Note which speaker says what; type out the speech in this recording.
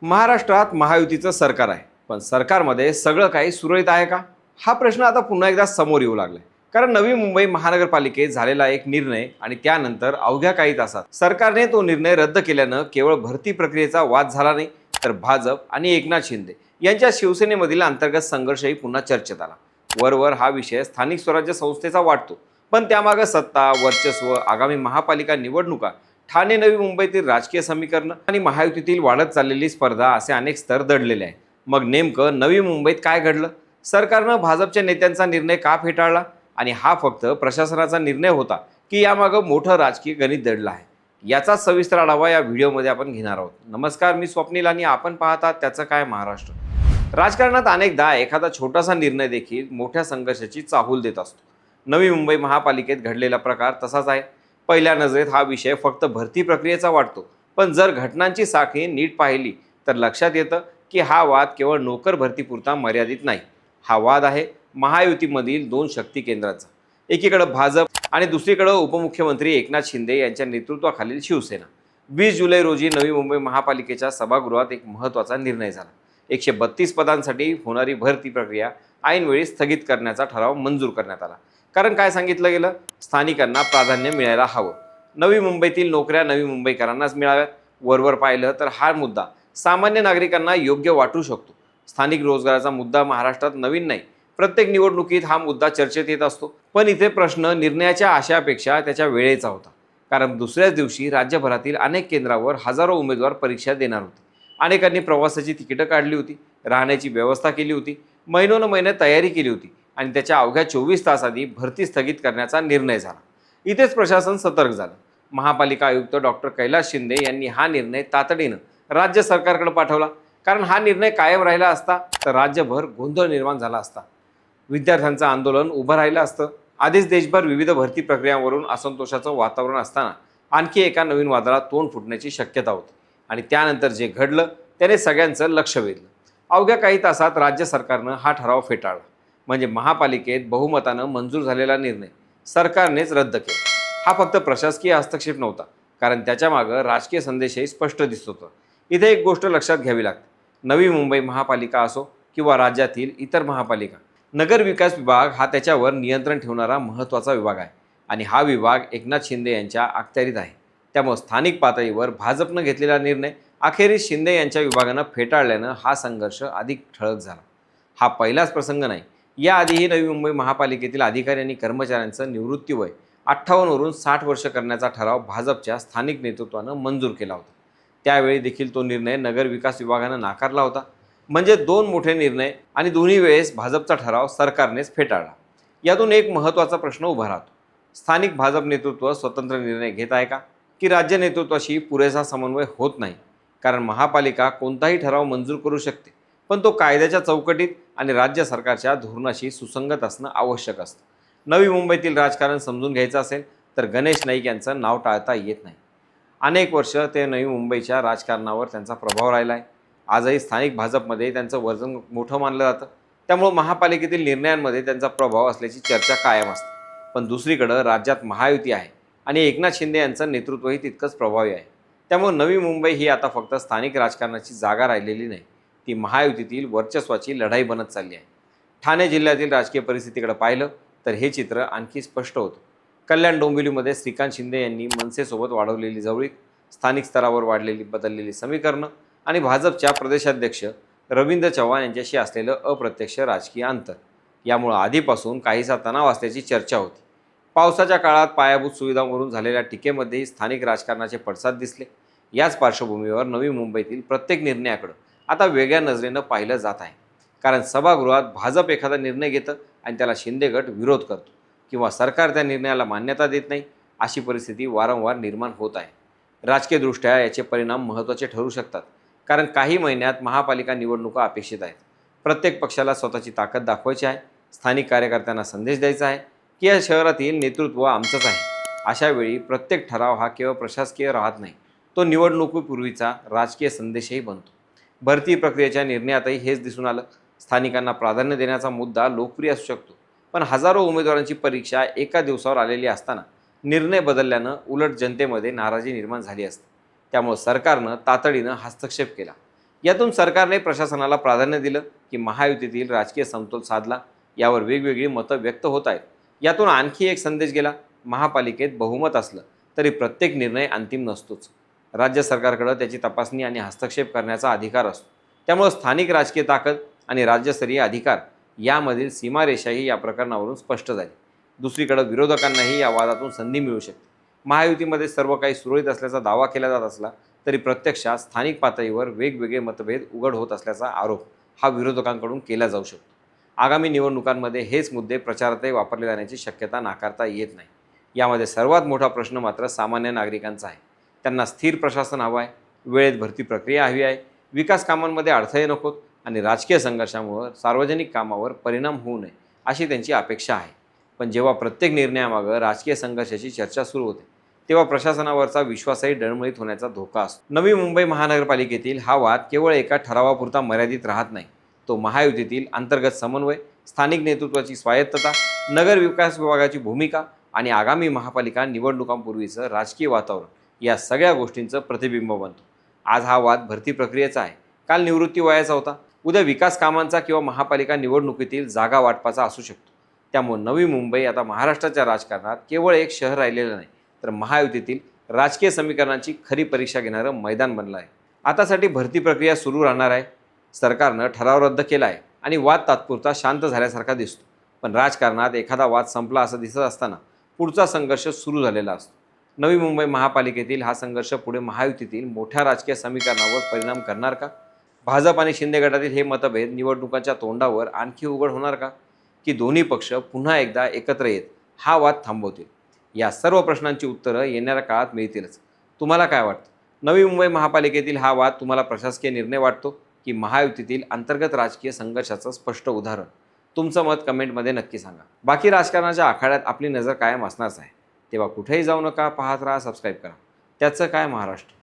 Speaker 1: महाराष्ट्रात महायुतीचं सरकार आहे, पण सरकारमध्ये सगळं काही सुरळीत आहे का? हा प्रश्न आता पुन्हा एकदा समोर येऊ लागलाय. कारण नवी मुंबई महानगरपालिकेत झालेला एक निर्णय आणि त्यानंतर अवघ्या काही तासात सरकारने तो निर्णय रद्द केल्यानं केवळ भरती प्रक्रियेचा वाद झाला नाही, तर भाजप आणि एकनाथ शिंदे यांच्या शिवसेनेमधील अंतर्गत संघर्षही पुन्हा चर्चेत आला. वरवर हा विषय स्थानिक स्वराज्य संस्थेचा वाटतो, पण त्यामागे सत्ता, वर्चस्व, आगामी महापालिका निवडणुका, ठाणे नवी मुंबईतील राजकीय समीकरण आणि महायुतीतील वाढत चाललेली स्पर्धा असे अनेक स्तर दडलेले आहेत. मग नेमकं नवी मुंबईत काय घडलं? सरकारनं भाजपच्या नेत्यांचा निर्णय का फेटाळला? आणि हा फक्त प्रशासनाचा निर्णय होता की यामागं मोठं राजकीय गणित दडलं आहे? याचा सविस्तर आढावा या व्हिडिओमध्ये आपण घेणार आहोत. नमस्कार, मी स्वप्नील आणि आपण पाहतात त्याचं काय महाराष्ट्र. राजकारणात अनेकदा एखादा छोटासा निर्णय देखील मोठ्या संघर्षाची चाहूल देत असतो. नवी मुंबई महापालिकेत घडलेला प्रकार तसाच आहे. पहिल्या नजरेत हा विषय फक्त भरती प्रक्रियेचा वाटतो, पण जर घटनांची साखळी नीट पाहिली तर लक्षात येतं की हा वाद केवळ नोकर भरतीपुरता मर्यादित नाही. हा वाद आहे महायुतीमधील दोन शक्ती केंद्रांचा. एकीकडे भाजप आणि दुसरीकडे उपमुख्यमंत्री एकनाथ शिंदे यांच्या नेतृत्वाखालील शिवसेना. 20 जुलै रोजी नवी मुंबई महापालिकेच्या सभागृहात एक महत्त्वाचा निर्णय झाला. 132 पदांसाठी होणारी भरती प्रक्रिया ऐनवेळी स्थगित करण्याचा ठराव मंजूर करण्यात आला. कारण काय सांगितलं गेलं? स्थानिकांना प्राधान्य मिळायला हवं. नवी मुंबईतील नोकऱ्या नवी मुंबईकरांनाच मिळाव्यात. वरवर पाहिलं तर हा मुद्दा सामान्य नागरिकांना योग्य वाटू शकतो. स्थानिक रोजगाराचा मुद्दा महाराष्ट्रात नवीन नाही. प्रत्येक निवडणुकीत हा मुद्दा चर्चेत येत असतो. पण इथे प्रश्न निर्णयाच्या आशयापेक्षा त्याच्या वेळेचा होता. कारण दुसऱ्याच दिवशी राज्यभरातील अनेक केंद्रावर हजारो उमेदवार परीक्षा देणार होते. अनेकांनी प्रवासाची तिकीटं काढली होती, राहण्याची व्यवस्था केली होती, महिने तयारी केली होती आणि त्याच्या अवघ्या 24 तास आधी भरती स्थगित करण्याचा निर्णय झाला. इथेच प्रशासन सतर्क झालं. महापालिका आयुक्त डॉक्टर कैलास शिंदे यांनी हा निर्णय तातडीनं राज्य सरकारकडे पाठवला. कारण हा निर्णय कायम राहिला असता तर राज्यभर गोंधळ निर्माण झाला असता. विद्यार्थ्यांचं आंदोलन उभं राहिलं असतं. आधीच देशभर विविध भरती प्रक्रियांवरून असंतोषाचं वातावरण असताना आणखी एका नवीन वादळात तोंड फुटण्याची शक्यता होती. आणि त्यानंतर जे घडलं त्याने सगळ्यांचं लक्ष वेधलं. अवघ्या काही तासात राज्य सरकारनं हा ठराव फेटाळला. म्हणजे महापालिकेत बहुमतानं मंजूर झालेला निर्णय सरकारनेच रद्द केला. हा फक्त प्रशासकीय हस्तक्षेप नव्हता, कारण त्याच्यामागं राजकीय संदेशही स्पष्ट दिसत होता. इथे एक गोष्ट लक्षात घ्यावी लागते. नवी मुंबई महापालिका असो किंवा राज्यातील इतर महापालिका, नगर विकास विभाग हा त्याच्यावर नियंत्रण ठेवणारा महत्त्वाचा विभाग आहे. आणि हा विभाग एकनाथ शिंदे यांच्या अखत्यारीत आहे. त्यामुळे स्थानिक पातळीवर भाजपनं घेतलेला निर्णय अखेरीस शिंदे यांच्या विभागानं फेटाळल्यानं हा संघर्ष अधिक ठळक झाला. हा पहिलाच प्रसंग नाही. याआधीही नवी मुंबई महापालिकेतील अधिकारी आणि कर्मचाऱ्यांचं निवृत्ती वय 58 वरून 60 वर्ष करण्याचा ठराव भाजपच्या स्थानिक नेतृत्वानं मंजूर केला होता. त्यावेळी देखील तो निर्णय नगर विकास विभागानं नाकारला होता. म्हणजे दोन मोठे निर्णय आणि दोन्ही वेळेस भाजपचा ठराव सरकारनेच फेटाळला. यातून एक महत्त्वाचा प्रश्न उभा राहतो. स्थानिक भाजप नेतृत्व स्वतंत्र निर्णय घेत आहे का, की राज्य नेतृत्वाशी पुरेसा समन्वय होत नाही? कारण महापालिका कोणताही ठराव मंजूर करू शकते, पण तो कायद्याच्या चौकटीत आणि राज्य सरकारच्या धोरणाशी सुसंगत असणं आवश्यक असतं. नवी मुंबईतील राजकारण समजून घ्यायचं असेल तर गणेश नाईक यांचं नाव टाळता येत नाही. अनेक वर्ष ते नवी मुंबईच्या राजकारणावर त्यांचा प्रभाव राहिला आहे. आजही स्थानिक भाजपमध्ये त्यांचं वजन मोठं मानलं जातं. त्यामुळं महापालिकेतील निर्णयांमध्ये त्यांचा प्रभाव असल्याची चर्चा कायम असते. पण दुसरीकडं राज्यात महायुती आहे आणि एकनाथ शिंदे यांचं नेतृत्वही तितकंच प्रभावी आहे. त्यामुळे नवी मुंबई ही आता फक्त स्थानिक राजकारणाची जागा राहिलेली नाही, ती महायुतीतील वर्चस्वाची लढाई बनत चालली आहे. ठाणे जिल्ह्यातील राजकीय परिस्थितीकडे पाहिलं तर हे चित्र आणखी स्पष्ट होतं. कल्याण डोंबिवलीमध्ये श्रीकांत शिंदे यांनी मनसेसोबत वाढवलेली जवळीक, स्थानिक स्तरावर बदललेली समीकरणं आणि भाजपच्या प्रदेशाध्यक्ष रवींद्र चव्हाण यांच्याशी असलेलं अप्रत्यक्ष राजकीय अंतर यामुळं आधीपासून काहीसा तणाव असल्याची चर्चा होती. पावसाच्या काळात पायाभूत सुविधांवरून झालेल्या टीकेमध्येही स्थानिक राजकारणाचे पडसाद दिसले. याच पार्श्वभूमीवर नवी मुंबईतील प्रत्येक निर्णयाकडं आता वेगळ्या नजरेनं पाहिलं जात आहे. कारण सभागृहात भाजप एखादा निर्णय घेतं आणि त्याला शिंदे गट विरोध करतो किंवा सरकार त्या निर्णयाला मान्यता देत नाही, अशी परिस्थिती वारंवार निर्माण होत आहे. राजकीयदृष्ट्या याचे परिणाम महत्त्वाचे ठरू शकतात. कारण काही महिन्यात महापालिका निवडणुका अपेक्षित आहेत. प्रत्येक पक्षाला स्वतःची ताकद दाखवायची आहे. स्थानिक कार्यकर्त्यांना संदेश द्यायचा आहे की या शहरातील नेतृत्व आमचंच आहे. अशा वेळी प्रत्येक ठराव हा केवळ प्रशासकीय राहत नाही, तो निवडणुकीपूर्वीचा राजकीय संदेशही बनतो. भरती प्रक्रियेच्या निर्णयातही हेच दिसून आलं. स्थानिकांना प्राधान्य देण्याचा मुद्दा लोकप्रिय असू शकतो, पण हजारो उमेदवारांची परीक्षा एका दिवसावर आलेली असताना निर्णय बदलल्यानं उलट जनतेमध्ये नाराजी निर्माण झाली असते. त्यामुळे सरकारनं तातडीनं हस्तक्षेप केला. यातून सरकारने प्रशासनाला प्राधान्य दिलं की महायुतीतील राजकीय समतोल साधला, यावर वेगवेगळी मतं व्यक्त होत आहेत. यातून आणखी एक संदेश गेला, महापालिकेत बहुमत असलं तरी प्रत्येक निर्णय अंतिम नसतोच. राज्य सरकारकडे त्याची तपासणी आणि हस्तक्षेप करण्याचा अधिकार असतो. त्यामुळे स्थानिक राजकीय ताकद आणि राज्यस्तरीय अधिकार यामधील सीमारेषाही या प्रकरणावरून स्पष्ट झाली. दुसरीकडे विरोधकांनाही या वादातून संधी मिळू शकते. महायुतीमध्ये सर्व काही सुरळीत असल्याचा दावा केला जात असला तरी प्रत्यक्षात स्थानिक पातळीवर वेगवेगळे मतभेद उघड होत असल्याचा आरोप हा विरोधकांकडून केला जाऊ शकतो. आगामी निवडणुकांमध्ये हेच मुद्दे प्रचारातही वापरले जाण्याची शक्यता नाकारता येत नाही. यामध्ये सर्वात मोठा प्रश्न मात्र सामान्य नागरिकांचा आहे. त्यांना स्थिर प्रशासन हवं आहे, वेळेत भरती प्रक्रिया हवी आहे, विकास कामांमध्ये अडथळे नकोत आणि राजकीय संघर्षामुळे सार्वजनिक कामावर परिणाम होऊ नये अशी त्यांची अपेक्षा आहे. पण जेव्हा प्रत्येक निर्णयामागं राजकीय संघर्षाची चर्चा सुरू होते तेव्हा प्रशासनावरचा विश्वासही डळमळीत होण्याचा धोका असतो. नवी मुंबई महानगरपालिकेतील हा वाद केवळ एका ठरावापुरता मर्यादित राहत नाही. तो महायुतीतील अंतर्गत समन्वय, स्थानिक नेतृत्वाची स्वायत्तता, नगर विकास विभागाची भूमिका आणि आगामी महापालिका निवडणुकांपूर्वीचं राजकीय वातावरण या सगळ्या गोष्टींचं प्रतिबिंब बनतो. आज हा वाद भरती प्रक्रियेचा आहे, काल निवृत्ती वयाचा होता, उद्या विकास कामांचा किंवा महापालिका निवडणुकीतील जागा वाटपाचा असू शकतो. त्यामुळे नवी मुंबई आता महाराष्ट्राच्या राजकारणात केवळ एक शहर राहिलेलं नाही, तर महायुतीतील राजकीय समीकरणांची खरी परीक्षा घेणारं मैदान बनलं आहे. आतासाठी भरती प्रक्रिया सुरू राहणार आहे. सरकारनं ठराव रद्द केला आहे आणि वाद तात्पुरता शांत झाल्यासारखा दिसतो. पण राजकारणात एखादा वाद संपला असं दिसत असताना पुढचा संघर्ष सुरू झालेला असतो. नवी मुंबई महापालिकेतील हा संघर्ष पुढे महायुतीतील मोठ्या राजकीय समीकरणावर परिणाम करणार का? भाजप आणि शिंदे गटातील हे मतभेद निवडणुकांच्या तोंडावर आणखी उघड होणार का? की दोन्ही पक्ष पुन्हा एकदा एकत्र येत हा वाद थांबवतील? या सर्व प्रश्नांची उत्तरं येणाऱ्या काळात मिळतीलच. तुम्हाला काय वाटतं? नवी मुंबई महापालिकेतील हा वाद तुम्हाला प्रशासकीय निर्णय वाटतो की महायुतीतील अंतर्गत राजकीय संघर्षाचं स्पष्ट उदाहरण? तुमचं मत कमेंटमध्ये नक्की सांगा. बाकी राजकारणाच्या आखाड्यात आपली नजर कायम असणारच आहे. तेव्हा कुठेही जाऊ नका, पाहत राहा, सबस्क्राईब करा. त्याचं काय महाराष्ट्र.